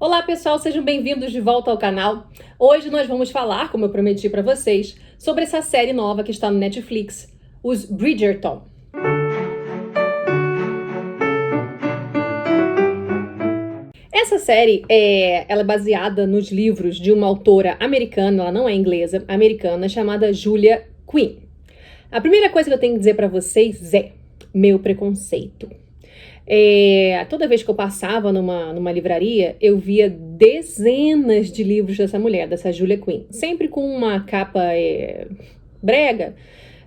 Olá pessoal, sejam bem-vindos de volta ao canal. Hoje nós vamos falar, como eu prometi para vocês, sobre essa série nova que está no Netflix, os Bridgerton. Essa série ela é baseada nos livros de uma autora americana, ela não é inglesa, americana, chamada Julia Quinn. A primeira coisa que eu tenho que dizer para vocês é meu preconceito. Toda vez que eu passava numa livraria, eu via dezenas de livros dessa mulher, dessa Julia Quinn. Sempre com uma capa brega,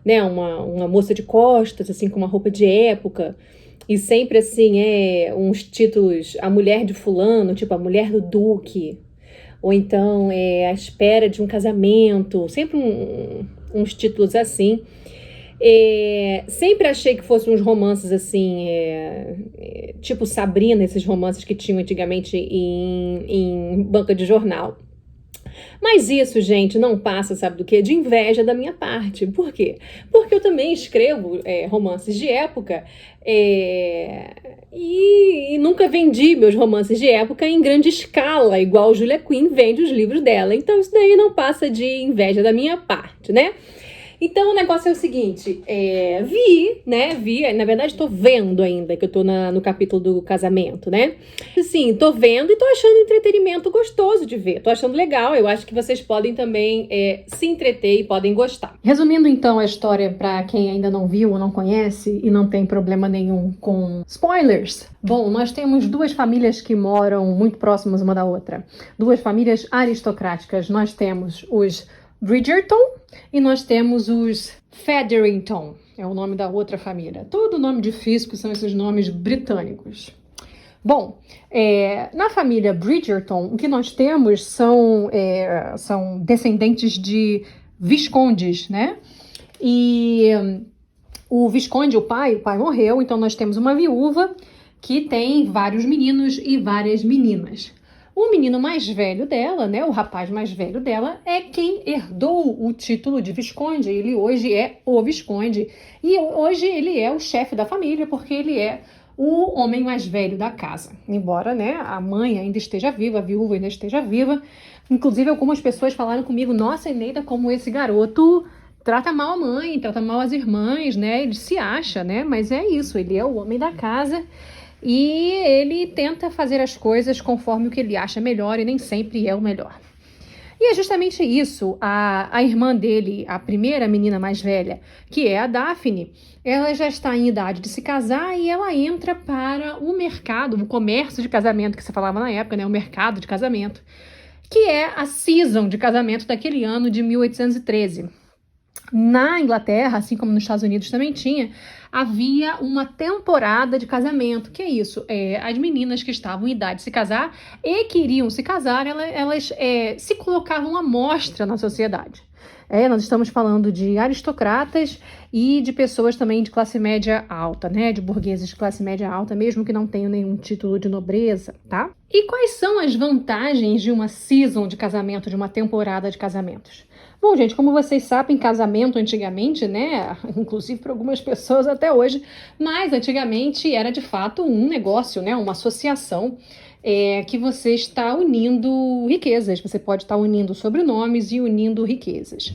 né? Uma moça de costas, assim, com uma roupa de época. E sempre, assim, uns títulos, a mulher de fulano, tipo a mulher do duque. Ou então, a espera de um casamento. Sempre uns títulos assim. Sempre achei que fossem uns romances assim, tipo Sabrina, esses romances que tinham antigamente em banca de jornal. Mas isso, gente, não passa, sabe do quê? De inveja da minha parte. Por quê? Porque eu também escrevo romances de época e nunca vendi meus romances de época em grande escala, igual Julia Quinn vende os livros dela. Então isso daí não passa de inveja da minha parte, né? Então, o negócio é o seguinte, na verdade tô vendo ainda, que eu tô no capítulo do casamento, né? Assim, tô vendo e tô achando entretenimento gostoso de ver, tô achando legal, eu acho que vocês podem também se entreter e podem gostar. Resumindo então a história para quem ainda não viu ou não conhece e não tem problema nenhum com spoilers. Bom, nós temos duas famílias que moram muito próximas uma da outra, duas famílias aristocráticas, nós temos os Bridgerton e nós temos os Featherington, é o nome da outra família. Todo nome difícil, que são esses nomes britânicos. Bom, na família Bridgerton, o que nós temos são descendentes de viscondes, né? E o visconde, o pai morreu, então nós temos uma viúva que tem vários meninos e várias meninas. O menino mais velho dela, né, o rapaz mais velho dela, é quem herdou o título de visconde. Ele hoje é o visconde e hoje ele é o chefe da família porque ele é o homem mais velho da casa. Embora, né, a mãe ainda esteja viva, a viúva ainda esteja viva. Inclusive, algumas pessoas falaram comigo, nossa, Eneida, como esse garoto trata mal a mãe, trata mal as irmãs, né? Ele se acha, né? Mas é isso, ele é o homem da casa. E ele tenta fazer as coisas conforme o que ele acha melhor e nem sempre é o melhor. E é justamente isso, a irmã dele, a primeira menina mais velha, que é a Daphne, ela já está em idade de se casar e ela entra para o mercado, o comércio de casamento que se falava na época, né, o mercado de casamento, que é a season de casamento daquele ano de 1813. Na Inglaterra, assim como nos Estados Unidos também tinha, havia uma temporada de casamento. Que é isso? As meninas que estavam em idade de se casar e queriam se casar, elas se colocavam à mostra na sociedade. Nós estamos falando de aristocratas e de pessoas também de classe média alta, né? De burgueses de classe média alta, mesmo que não tenham nenhum título de nobreza, tá? E quais são as vantagens de uma season de casamento, de uma temporada de casamentos? Bom, gente, como vocês sabem, casamento antigamente, né, inclusive para algumas pessoas até hoje, mas antigamente era de fato um negócio, né, uma associação que você está unindo riquezas, você pode estar unindo sobrenomes e unindo riquezas.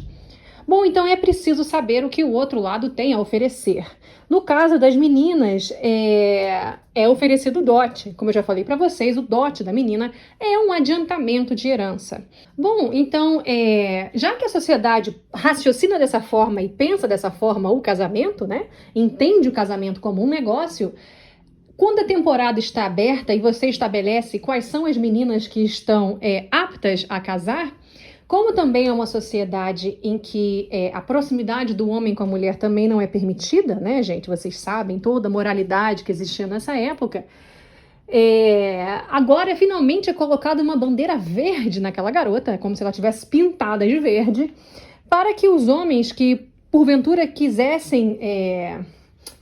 Bom, então é preciso saber o que o outro lado tem a oferecer. No caso das meninas, é oferecido o dote. Como eu já falei para vocês, o dote da menina é um adiantamento de herança. Bom, então, já que a sociedade raciocina dessa forma e pensa dessa forma o casamento, né? Entende o casamento como um negócio, quando a temporada está aberta e você estabelece quais são as meninas que estão aptas a casar, como também é uma sociedade em que a proximidade do homem com a mulher também não é permitida, né, gente? Vocês sabem toda a moralidade que existia nessa época. Agora, finalmente, é colocada uma bandeira verde naquela garota, como se ela tivesse pintada de verde, para que os homens que, porventura, quisessem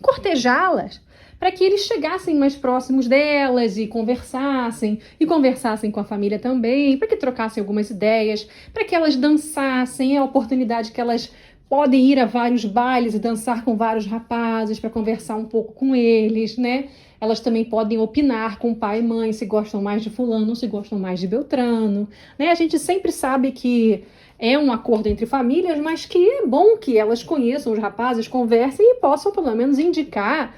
cortejá-las, para que eles chegassem mais próximos delas e conversassem com a família também, para que trocassem algumas ideias, para que elas dançassem, é a oportunidade que elas podem ir a vários bailes e dançar com vários rapazes para conversar um pouco com eles, né? Elas também podem opinar com pai e mãe se gostam mais de fulano ou se gostam mais de Beltrano, né? A gente sempre sabe que é um acordo entre famílias, mas que é bom que elas conheçam os rapazes, conversem e possam pelo menos indicar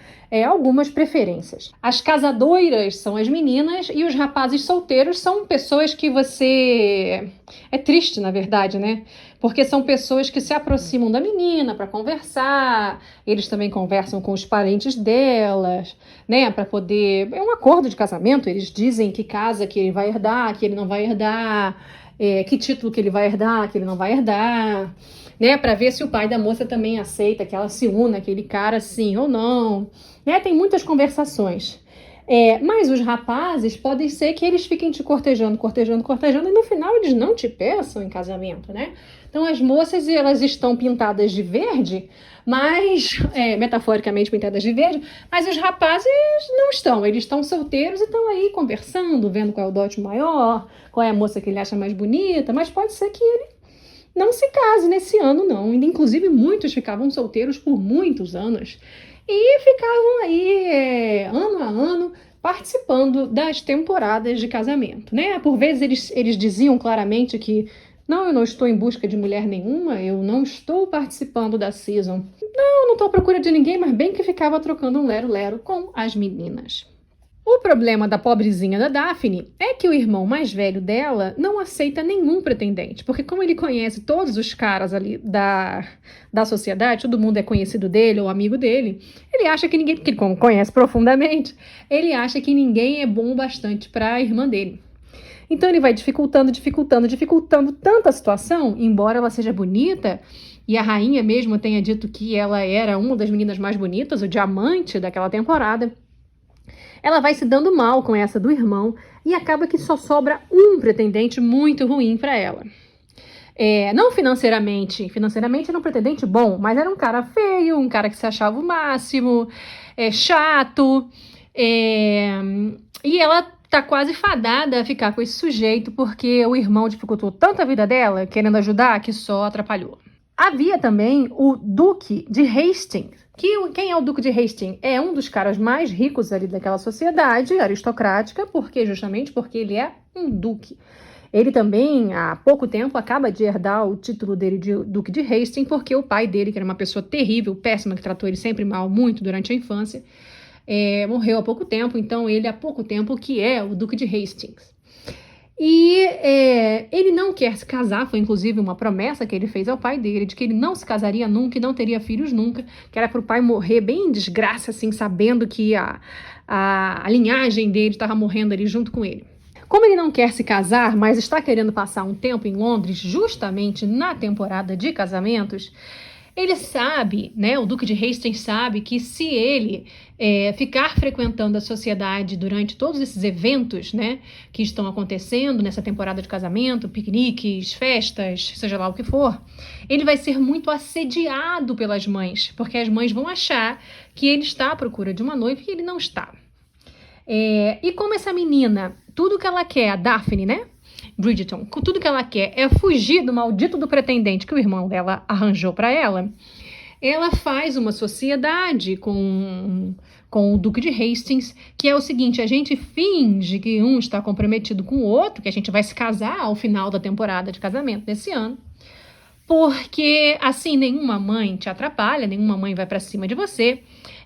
algumas preferências. As casadoiras são as meninas e os rapazes solteiros são pessoas que você... É triste, na verdade, né? Porque são pessoas que se aproximam da menina para conversar, eles também conversam com os parentes delas, né? Para poder... É um acordo de casamento, eles dizem que casa que ele vai herdar, que ele não vai herdar, que título que ele vai herdar, que ele não vai herdar, né? Para ver se o pai da moça também aceita que ela se una àquele cara, sim ou não. Né? Tem muitas conversações. Mas os rapazes podem ser que eles fiquem te cortejando, e no final eles não te peçam em casamento, né? Então as moças, elas estão pintadas de verde, mas, metaforicamente pintadas de verde, mas os rapazes não estão, eles estão solteiros e estão aí conversando, vendo qual é o dote maior, qual é a moça que ele acha mais bonita, mas pode ser que ele não se case nesse ano, não. Inclusive, muitos ficavam solteiros por muitos anos e ficavam aí, ano a ano, participando das temporadas de casamento, né? Por vezes eles diziam claramente que não, eu não estou em busca de mulher nenhuma, eu não estou participando da season. Não estou à procura de ninguém, mas bem que ficava trocando um lero-lero com as meninas. O problema da pobrezinha da Daphne é que o irmão mais velho dela não aceita nenhum pretendente, porque como ele conhece todos os caras ali da sociedade, todo mundo é conhecido dele ou amigo dele, ele acha que ninguém, porque ele como conhece profundamente, ele acha que ninguém é bom o bastante para a irmã dele. Então ele vai dificultando tanto a situação, embora ela seja bonita, e a rainha mesmo tenha dito que ela era uma das meninas mais bonitas, o diamante daquela temporada. Ela vai se dando mal com essa do irmão e acaba que só sobra um pretendente muito ruim para ela. Não financeiramente era um pretendente bom, mas era um cara feio, um cara que se achava o máximo, chato, e ela tá quase fadada a ficar com esse sujeito porque o irmão dificultou tanto a vida dela, querendo ajudar, que só atrapalhou. Havia também o Duque de Hastings. Quem é o Duque de Hastings? É um dos caras mais ricos ali daquela sociedade aristocrática, justamente porque ele é um duque. Ele também, há pouco tempo, acaba de herdar o título dele de Duque de Hastings, porque o pai dele, que era uma pessoa terrível, péssima, que tratou ele sempre mal, muito durante a infância, morreu há pouco tempo, então ele há pouco tempo que é o Duque de Hastings. E ele não quer se casar, foi inclusive uma promessa que ele fez ao pai dele, de que ele não se casaria nunca e não teria filhos nunca, que era para o pai morrer bem em desgraça, assim, sabendo que a linhagem dele estava morrendo ali junto com ele. Como ele não quer se casar, mas está querendo passar um tempo em Londres, justamente na temporada de casamentos, ele sabe, né, o Duque de Hastings sabe que se ele ficar frequentando a sociedade durante todos esses eventos, né, que estão acontecendo nessa temporada de casamento, piqueniques, festas, seja lá o que for, ele vai ser muito assediado pelas mães, porque as mães vão achar que ele está à procura de uma noiva e ele não está. E como essa menina, tudo que ela quer, a Daphne, né, Bridgerton, tudo que ela quer é fugir do maldito do pretendente que o irmão dela arranjou para ela, ela faz uma sociedade com o Duque de Hastings, que é o seguinte: a gente finge que um está comprometido com o outro, que a gente vai se casar ao final da temporada de casamento desse ano, porque assim nenhuma mãe te atrapalha, nenhuma mãe vai para cima de você,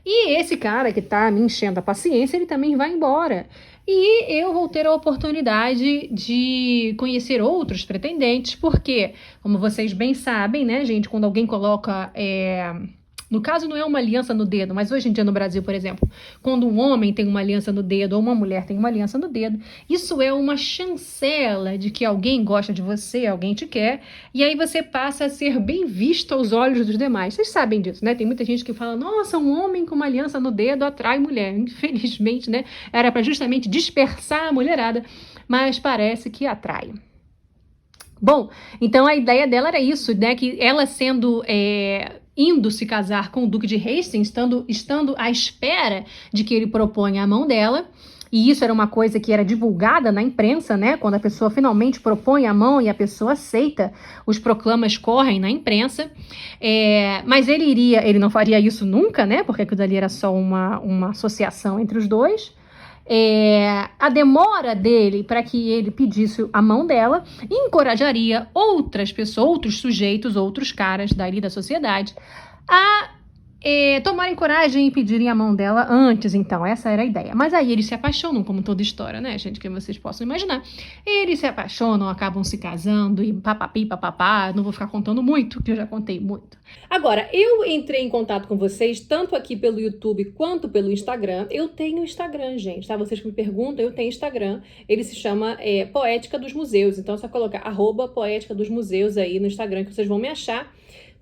e esse cara que tá me enchendo a paciência, ele também vai embora. E eu vou ter a oportunidade de conhecer outros pretendentes, porque, como vocês bem sabem, né, gente, quando alguém coloca... No caso, não é uma aliança no dedo, mas hoje em dia no Brasil, por exemplo, quando um homem tem uma aliança no dedo ou uma mulher tem uma aliança no dedo, isso é uma chancela de que alguém gosta de você, alguém te quer, e aí você passa a ser bem visto aos olhos dos demais. Vocês sabem disso, né? Tem muita gente que fala, nossa, um homem com uma aliança no dedo atrai mulher. Infelizmente, né? Era para justamente dispersar a mulherada, mas parece que atrai. Bom, então a ideia dela era isso, né? Que ela indo se casar com o Duque de Hastings, estando à espera de que ele proponha a mão dela, E isso era uma coisa que era divulgada na imprensa, né? Quando a pessoa finalmente propõe a mão e a pessoa aceita, os proclamas correm na imprensa. Mas ele não faria isso nunca, né? Porque aquilo dali era só uma associação entre os dois. A demora dele para que ele pedisse a mão dela encorajaria outras pessoas, outros sujeitos, outros caras dali da sociedade a tomarem coragem e pedirem a mão dela antes, então, essa era a ideia. Mas aí eles se apaixonam, como toda história, né, gente, que vocês possam imaginar. Eles se apaixonam, acabam se casando e papapi, papapá, não vou ficar contando muito, que eu já contei muito. Agora, eu entrei em contato com vocês, tanto aqui pelo YouTube quanto pelo Instagram. Eu tenho Instagram, gente, tá? Vocês que me perguntam, eu tenho Instagram. Ele se chama Poética dos Museus, então é só colocar @Poética dos Museus aí no Instagram que vocês vão me achar.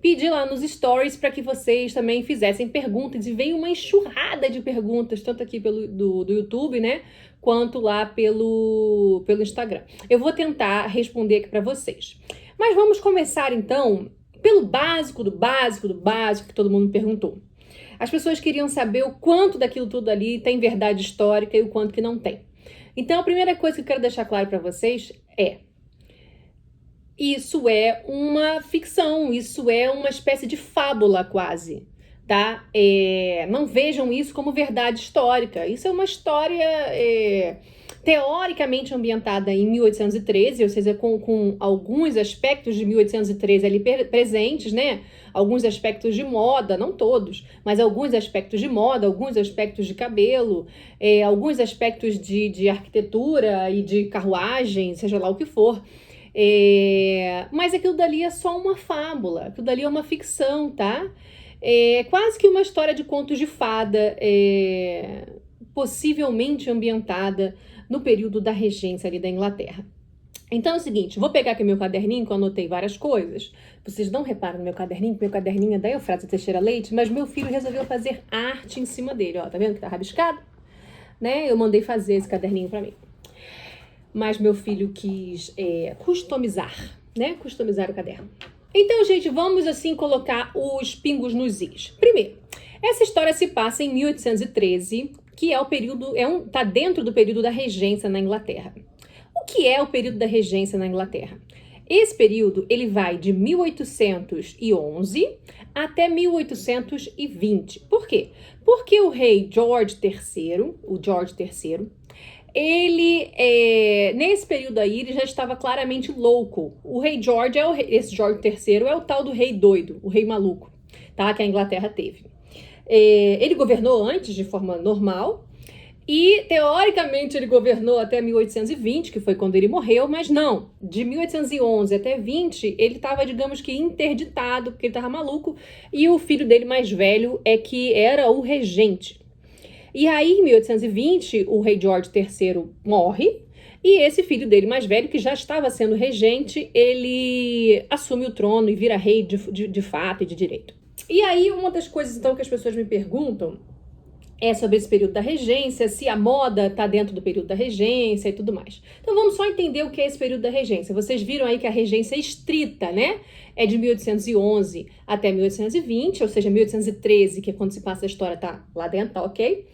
Pedi lá nos stories para que vocês também fizessem perguntas, e veio uma enxurrada de perguntas, tanto aqui do YouTube, né, quanto lá pelo Instagram. Eu vou tentar responder aqui para vocês. Mas vamos começar então pelo básico do básico do básico que todo mundo me perguntou. As pessoas queriam saber o quanto daquilo tudo ali tem verdade histórica e o quanto que não tem. Então a primeira coisa que eu quero deixar claro para vocês é: isso é uma ficção, isso é uma espécie de fábula quase, tá? Não vejam isso como verdade histórica. Isso é uma história teoricamente ambientada em 1813, ou seja, com alguns aspectos de 1813 ali presentes, né? Alguns aspectos de moda, não todos, mas alguns aspectos de moda, alguns aspectos de cabelo, alguns aspectos de arquitetura e de carruagem, seja lá o que for. Mas aquilo dali é só uma fábula, aquilo dali é uma ficção, tá? Quase que uma história de contos de fada, possivelmente ambientada no período da regência ali da Inglaterra. Então é o seguinte, vou pegar aqui meu caderninho que eu anotei várias coisas. Vocês não reparam no meu caderninho, que meu caderninho é da Eufrásia Teixeira Leite, mas meu filho resolveu fazer arte em cima dele, ó, tá vendo que tá rabiscado? Né? Eu mandei fazer esse caderninho pra mim. Mas meu filho quis customizar, né? Customizar o caderno. Então, gente, vamos assim colocar os pingos nos is. Primeiro, essa história se passa em 1813, que é o período, tá dentro do período da regência na Inglaterra. O que é o período da regência na Inglaterra? Esse período, ele vai de 1811 até 1820. Por quê? Porque o rei George III, ele, nesse período aí, ele já estava claramente louco. O rei George, esse George III é o tal do rei doido, o rei maluco, tá? Que a Inglaterra teve. Ele governou antes de forma normal e, teoricamente, ele governou até 1820, que foi quando ele morreu, mas não. De 1811 até 20, ele estava, digamos que, interditado, porque ele estava maluco, e o filho dele mais velho é que era o regente. E aí, em 1820, o rei George III morre, e esse filho dele mais velho, que já estava sendo regente, ele assume o trono e vira rei de fato e de direito. E aí, uma das coisas, então, que as pessoas me perguntam é sobre esse período da regência, se a moda está dentro do período da regência e tudo mais. Então, vamos só entender o que é esse período da regência. Vocês viram aí que a regência é estrita, né? É de 1811 até 1820, ou seja, 1813, que é quando se passa a história, tá lá dentro, tá ok?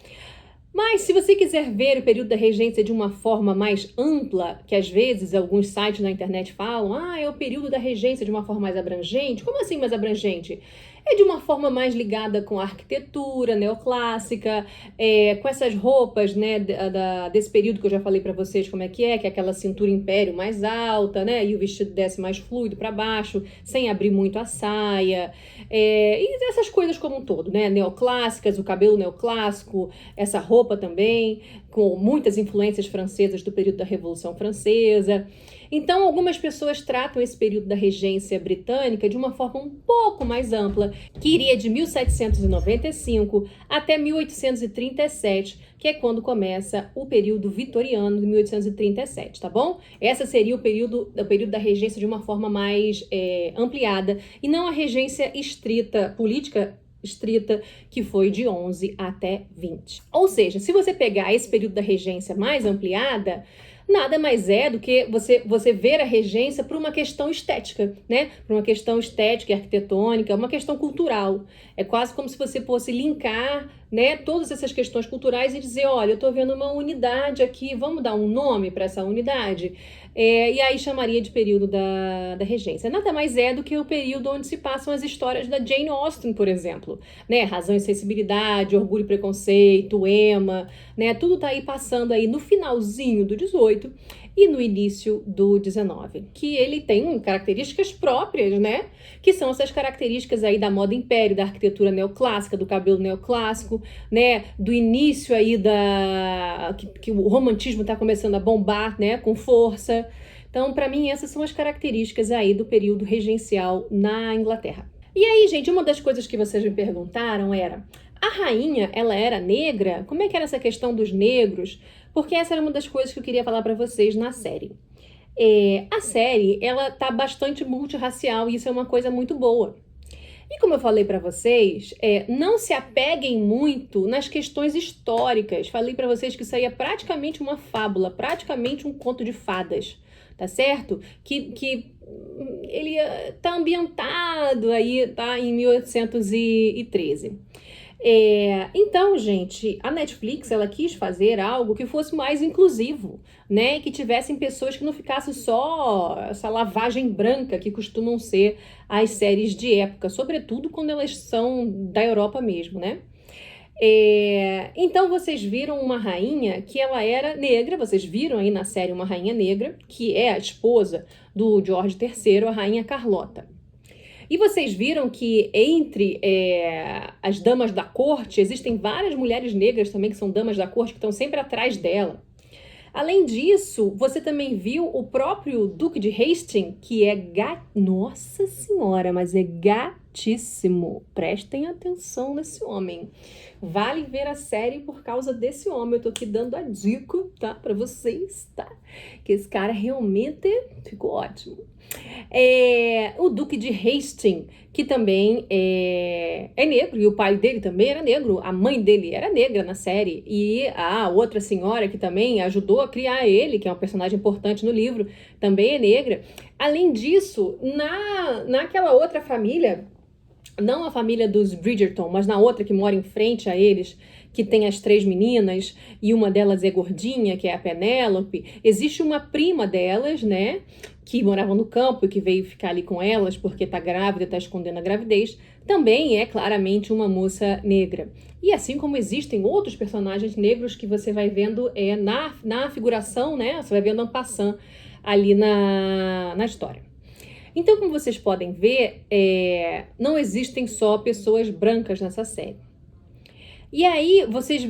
Mas se você quiser ver o período da regência de uma forma mais ampla, que às vezes alguns sites na internet falam, é o período da regência de uma forma mais abrangente. Como assim mais abrangente? É de uma forma mais ligada com a arquitetura neoclássica, com essas roupas, né, desse período que eu já falei para vocês como é que é aquela cintura império mais alta, né, e o vestido desce mais fluido para baixo, sem abrir muito a saia, e essas coisas como um todo, né, neoclássicas, o cabelo neoclássico, essa roupa também, com muitas influências francesas do período da Revolução Francesa. Então, algumas pessoas tratam esse período da regência britânica de uma forma um pouco mais ampla, que iria de 1795 até 1837, que é quando começa o período vitoriano de 1837, tá bom? Essa seria o período da regência de uma forma mais ampliada, e não a regência estrita, política estrita, que foi de 11 até 20. Ou seja, se você pegar esse período da regência mais ampliada, nada mais é do que você ver a regência por uma questão estética, né? Por uma questão estética e arquitetônica, uma questão cultural. É quase como se você fosse linkar né, todas essas questões culturais e dizer, olha, eu estou vendo uma unidade aqui, vamos dar um nome para essa unidade? E aí chamaria de período da regência. Nada mais é do que o período onde se passam as histórias da Jane Austen, por exemplo, né, Razão e Sensibilidade, Orgulho e Preconceito, Emma, né, tudo tá aí passando aí no finalzinho do 18 e no início do 19, que ele tem características próprias, né? Que são essas características aí da moda império, da arquitetura neoclássica, do cabelo neoclássico, né? Do início aí que o romantismo está começando a bombar, né? Com força. Então, para mim, essas são as características aí do período regencial na Inglaterra. E aí, gente, uma das coisas que vocês me perguntaram era: a rainha, ela era negra? Como é que era essa questão dos negros? Porque essa era uma das coisas que eu queria falar para vocês na série. A série, ela tá bastante multirracial e isso é uma coisa muito boa. E como eu falei para vocês, não se apeguem muito nas questões históricas. Falei para vocês que isso aí é praticamente uma fábula, praticamente um conto de fadas, tá certo? Que ele tá ambientado aí, tá, em 1813. Então, gente, a Netflix, ela quis fazer algo que fosse mais inclusivo, né? Que tivessem pessoas que não ficassem só essa lavagem branca que costumam ser as séries de época, sobretudo quando elas são da Europa mesmo, né? Então vocês viram uma rainha que ela era negra, vocês viram aí na série uma rainha negra, que é a esposa do George III, a rainha Carlota. E vocês viram que entre as damas da corte, existem várias mulheres negras também que são damas da corte, que estão sempre atrás dela. Além disso, você também viu o próprio Duque de Hastings, que é Nossa Senhora, mas é gatíssimo. Prestem atenção nesse homem. Vale ver a série por causa desse homem. Eu tô aqui dando a dica, tá? Pra vocês, tá? Que esse cara realmente ficou ótimo. O Duque de Hastings, que também é negro, e o pai dele também era negro, a mãe dele era negra na série, e a outra senhora que também ajudou a criar ele, que é um personagem importante no livro, também é negra. Além disso, naquela outra família, não a família dos Bridgerton, mas na outra que mora em frente a eles, que tem as 3 meninas, e uma delas é gordinha, que é a Penélope, existe uma prima delas, né, que morava no campo e que veio ficar ali com elas porque tá grávida, tá escondendo a gravidez, também é claramente uma moça negra. E assim como existem outros personagens negros que você vai vendo na figuração, né, você vai vendo en passant ali na história. Então, como vocês podem ver, não existem só pessoas brancas nessa série. E aí,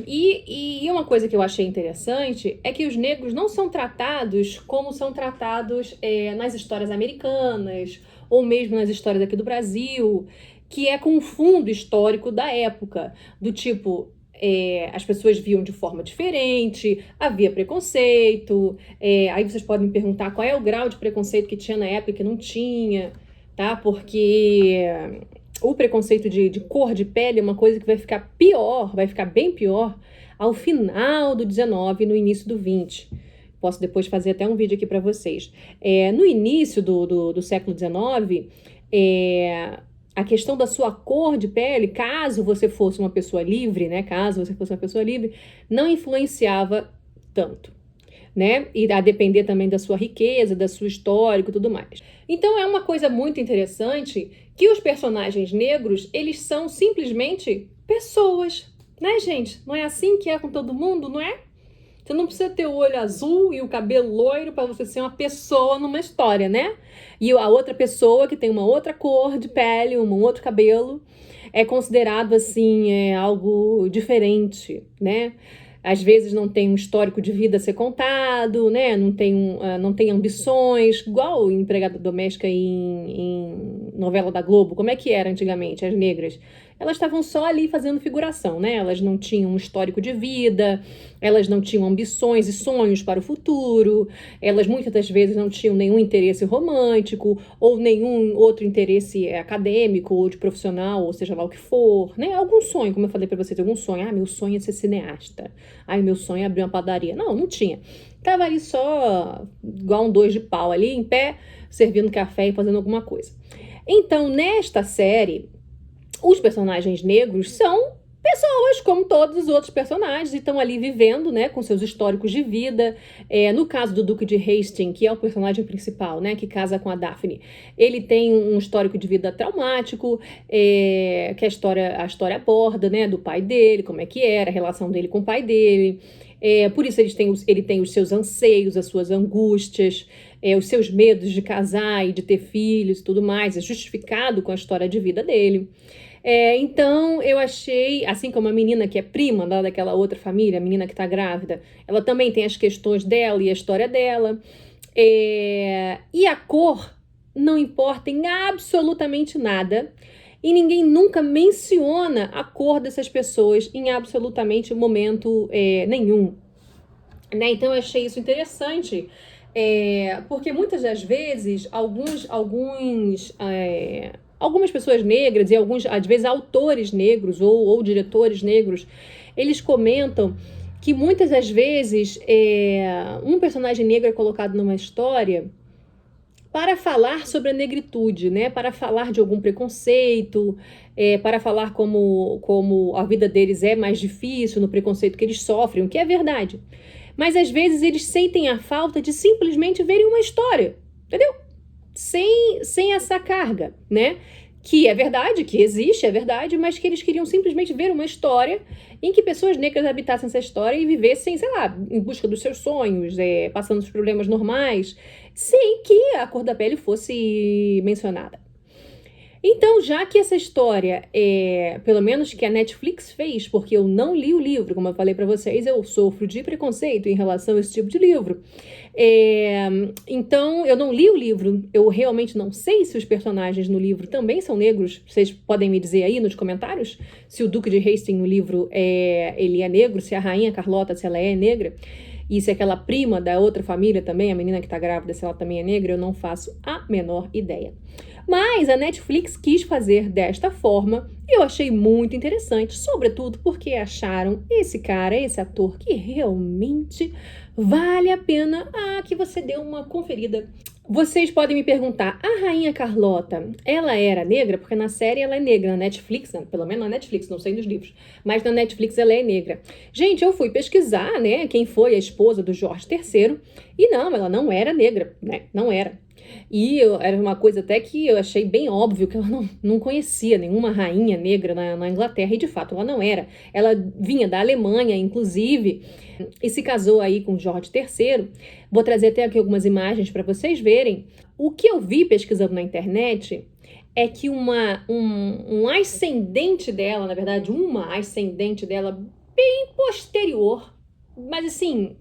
e uma coisa que eu achei interessante é que os negros não são tratados como são tratados nas histórias americanas, ou mesmo nas histórias aqui do Brasil, que é com um fundo histórico da época, do tipo, as pessoas viam de forma diferente, havia preconceito, aí vocês podem me perguntar qual é o grau de preconceito que tinha na época e que não tinha, tá? Porque o preconceito de cor de pele é uma coisa que vai ficar pior, vai ficar bem pior ao final do 19 e no início do 20. Posso depois fazer até um vídeo aqui para vocês. No início do século 19, a questão da sua cor de pele, caso você fosse uma pessoa livre, né? Caso você fosse uma pessoa livre, não influenciava tanto, né? E a depender também da sua riqueza, da sua histórico e tudo mais. Então é uma coisa muito interessante que os personagens negros, eles são simplesmente pessoas, né, gente? Não é assim que é com todo mundo, não é? Você não precisa ter o olho azul e o cabelo loiro para você ser uma pessoa numa história, né? E a outra pessoa que tem uma outra cor de pele, um outro cabelo, é considerado assim, algo diferente, né? Às vezes não tem um histórico de vida a ser contado, né? Não tem ambições, igual empregada doméstica em novela da Globo. Como é que era antigamente, as negras? Elas estavam só ali fazendo figuração, né? Elas não tinham um histórico de vida, elas não tinham ambições e sonhos para o futuro, elas muitas das vezes não tinham nenhum interesse romântico ou nenhum outro interesse acadêmico ou de profissional, ou seja lá o que for, né? Algum sonho, como eu falei para vocês, algum sonho. Ah, meu sonho é ser cineasta. Ah, meu sonho é abrir uma padaria. Não tinha. Tava ali só igual um 2 de pau ali, em pé, servindo café e fazendo alguma coisa. Então, nesta série, os personagens negros são Pessoas, como todos os outros personagens, estão ali vivendo, né, com seus históricos de vida. No caso do Duque de Hastings, que é o personagem principal, né, que casa com a Daphne, ele tem um histórico de vida traumático, que a história aborda, né, do pai dele, como é que era, a relação dele com o pai dele. Por isso ele tem os seus anseios, as suas angústias, os seus medos de casar e de ter filhos e tudo mais. É justificado com a história de vida dele. Então, eu achei, assim como a menina que é prima lá daquela outra família, a menina que tá grávida, ela também tem as questões dela e a história dela. E a cor não importa em absolutamente nada. E ninguém nunca menciona a cor dessas pessoas em absolutamente momento nenhum. Né? Então, eu achei isso interessante. Porque muitas das vezes, algumas pessoas negras e às vezes, autores negros ou diretores negros, eles comentam que muitas das vezes um personagem negro é colocado numa história para falar sobre a negritude, né? Para falar de algum preconceito, para falar como a vida deles é mais difícil, no preconceito que eles sofrem, o que é verdade. Mas às vezes eles sentem a falta de simplesmente verem uma história, entendeu? Sem essa carga, né? Que é verdade, que existe, é verdade, mas que eles queriam simplesmente ver uma história em que pessoas negras habitassem essa história e vivessem, sei lá, em busca dos seus sonhos, passando os problemas normais, sem que a cor da pele fosse mencionada. Então, já que essa história, pelo menos que a Netflix fez, porque eu não li o livro, como eu falei pra vocês, eu sofro de preconceito em relação a esse tipo de livro. Então, eu não li o livro, eu realmente não sei se os personagens no livro também são negros. Vocês podem me dizer aí nos comentários se o Duque de Hastings no livro ele é negro, se a Rainha Carlota, se ela é negra. E se aquela prima da outra família também, a menina que tá grávida, se ela também é negra, eu não faço a menor ideia. Mas a Netflix quis fazer desta forma e eu achei muito interessante, sobretudo porque acharam esse cara, esse ator, que realmente vale a pena que você dê uma conferida. Vocês podem me perguntar, a Rainha Carlota, ela era negra? Porque na série ela é negra, na Netflix, né? Pelo menos na Netflix, não sei nos livros, mas na Netflix ela é negra. Gente, eu fui pesquisar, né, quem foi a esposa do Jorge III, e não, ela não era negra, né, não era. E era uma coisa até que eu achei bem óbvio que ela não conhecia nenhuma rainha negra na Inglaterra, e de fato ela não era. Ela vinha da Alemanha, inclusive, e se casou aí com Jorge III. Vou trazer até aqui algumas imagens para vocês verem. O que eu vi pesquisando na internet é que um ascendente dela, na verdade, uma ascendente dela bem posterior, mas assim,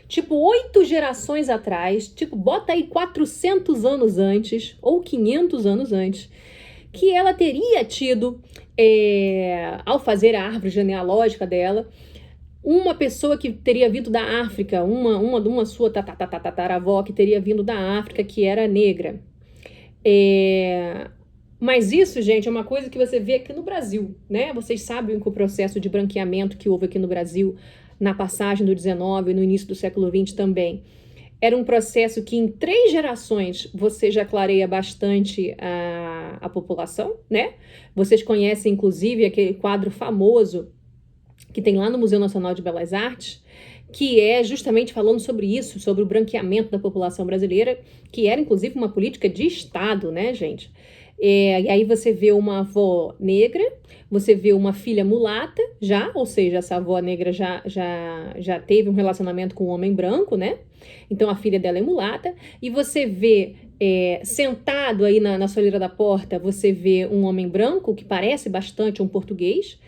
tipo 8 gerações atrás, tipo, bota aí 400 anos antes, ou 500 anos antes, que ela teria tido, ao fazer a árvore genealógica dela, uma pessoa que teria vindo da África, uma sua tataravó que teria vindo da África, que era negra. Mas isso, gente, é uma coisa que você vê aqui no Brasil, né? Vocês sabem que o processo de branqueamento que houve aqui no Brasil, na passagem do 19 e no início do século 20 também, era um processo que em 3 gerações você já clareia bastante a população, né? Vocês conhecem, inclusive, aquele quadro famoso que tem lá no Museu Nacional de Belas Artes, que é justamente falando sobre isso, sobre o branqueamento da população brasileira, que era, inclusive, uma política de Estado, né, gente? E aí você vê uma avó negra, você vê uma filha mulata já, ou seja, essa avó negra já teve um relacionamento com um homem branco, né? Então a filha dela é mulata, e você vê sentado aí na soleira da porta, você vê um homem branco que parece bastante um português,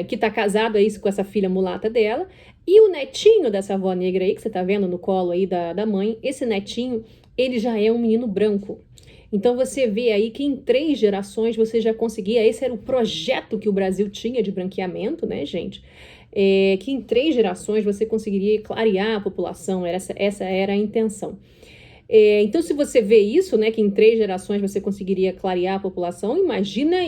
que tá casado aí com essa filha mulata dela, e o netinho dessa avó negra aí, que você tá vendo no colo aí da mãe, esse netinho, ele já é um menino branco. Então você vê aí que em 3 gerações você já conseguia, esse era o projeto que o Brasil tinha de branqueamento, né, gente? Que em 3 gerações você conseguiria clarear a população, essa era a intenção. Então, se você vê isso, né, que em 3 gerações você conseguiria clarear a população, imagina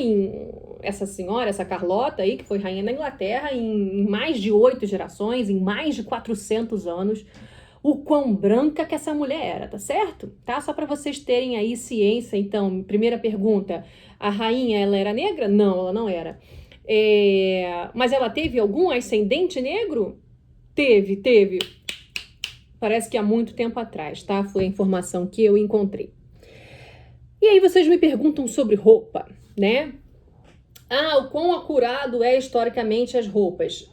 essa senhora, essa Carlota aí, que foi rainha da Inglaterra, em mais de 8 gerações, em mais de 400 anos, o quão branca que essa mulher era, tá certo? Tá? Só para vocês terem aí ciência. Então, primeira pergunta, a rainha, ela era negra? Não, ela não era. Mas ela teve algum ascendente negro? Teve. Parece que há muito tempo atrás, tá? Foi a informação que eu encontrei. E aí vocês me perguntam sobre roupa, né? O quão acurado é historicamente as roupas?